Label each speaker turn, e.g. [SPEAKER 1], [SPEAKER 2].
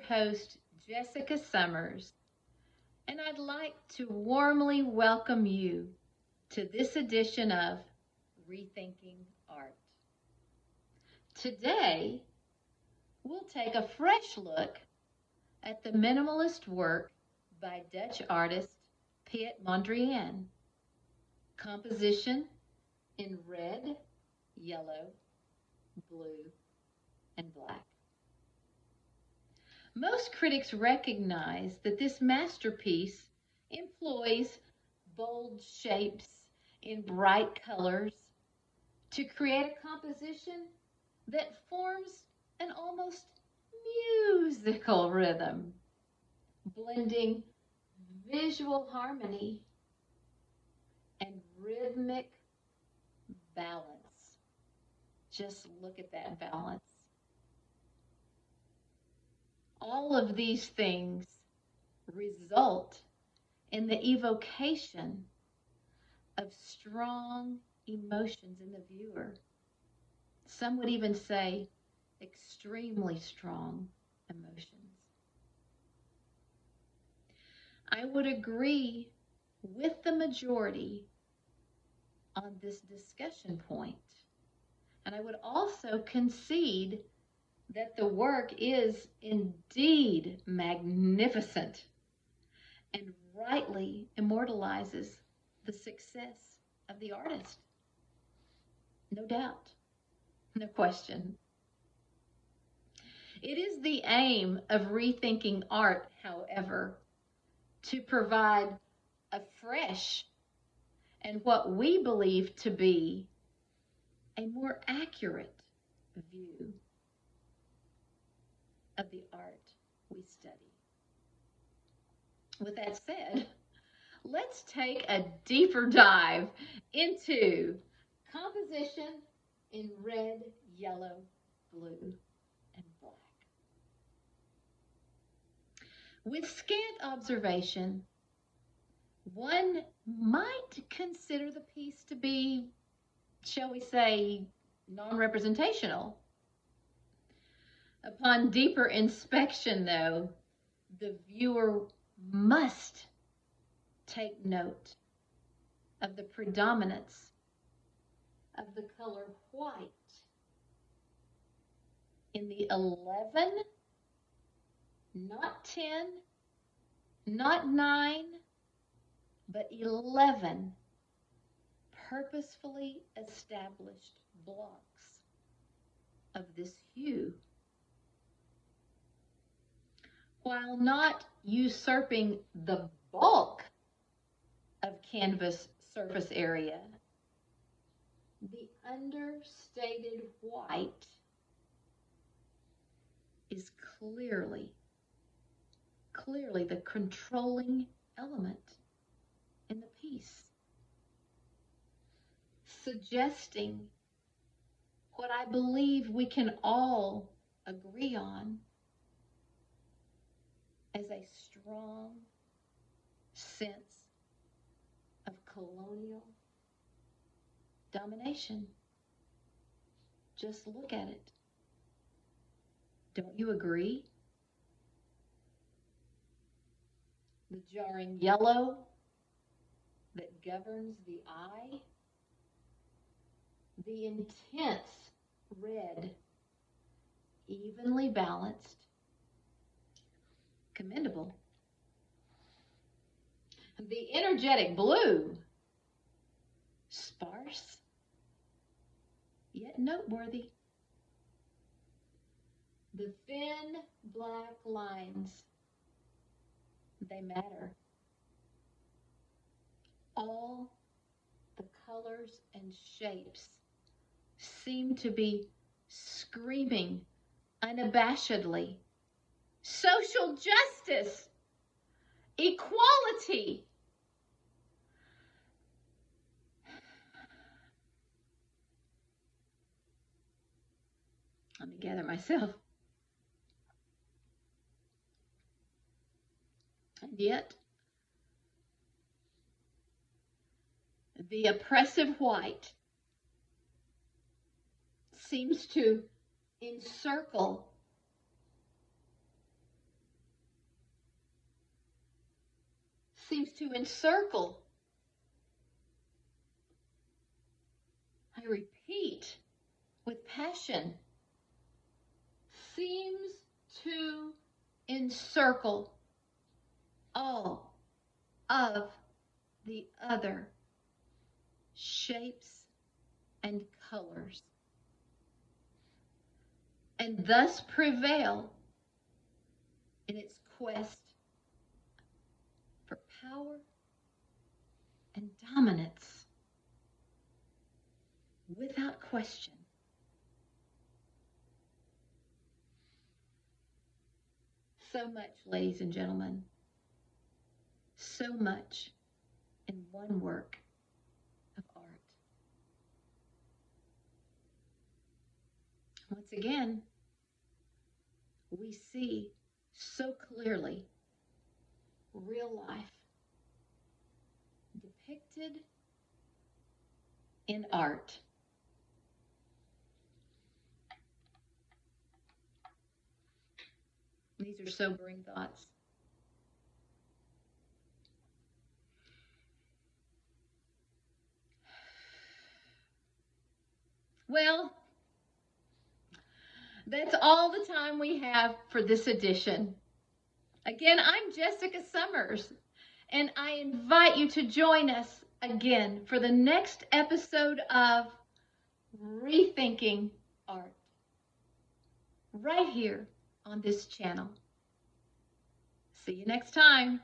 [SPEAKER 1] host, Jessica Summers, and I'd like to warmly welcome you to this edition of Rethinking Art. Today, we'll take a fresh look at the minimalist work by Dutch artist Piet Mondrian, composition in red, yellow, blue, and black. Most critics recognize that this masterpiece employs bold shapes in bright colors to create a composition that forms an almost musical rhythm, blending visual harmony and rhythmic balance. Just look at that balance. All of these things result in the evocation of strong emotions in the viewer. Some would even say extremely strong emotions. I would agree with the majority on this discussion point, and I would also concede that the work is indeed magnificent and rightly immortalizes the success of the artist. No doubt, no question. It is the aim of rethinking art, however, to provide a fresh and what we believe to be a more accurate view of the art we study. With that said, let's take a deeper dive into composition in red, yellow, blue, and black. With scant observation, one might consider the piece to be, shall we say, non-representational. Upon deeper inspection, though, the viewer must take note of the predominance of the color white in the 11, not 10, not 9, but 11 purposefully established blocks of this hue. While not usurping the bulk of canvas surface area, the understated white is clearly the controlling element in the piece, suggesting what I believe we can all agree on as a strong sense of colonial domination. Just look at it. Don't you agree? The jarring yellow that governs the eye, the intense red, evenly balanced, commendable. The energetic blue, sparse, yet noteworthy. The thin black lines, they matter. All the colors and shapes seem to be screaming unabashedly, social justice, equality. Let me gather myself. And yet, the oppressive white seems to encircle seems to encircle. I repeat with passion, seems to encircle all of the other shapes and colors, and thus prevail in its quest for power and dominance without question. So much, ladies and gentlemen, so much in one work of art. Once again, we see so clearly real life depicted in art. These are sobering thoughts. Well, that's all the time we have for this edition. Again, I'm Jessica Summers, and I invite you to join us again for the next episode of Rethinking Art, right here on this channel. See you next time.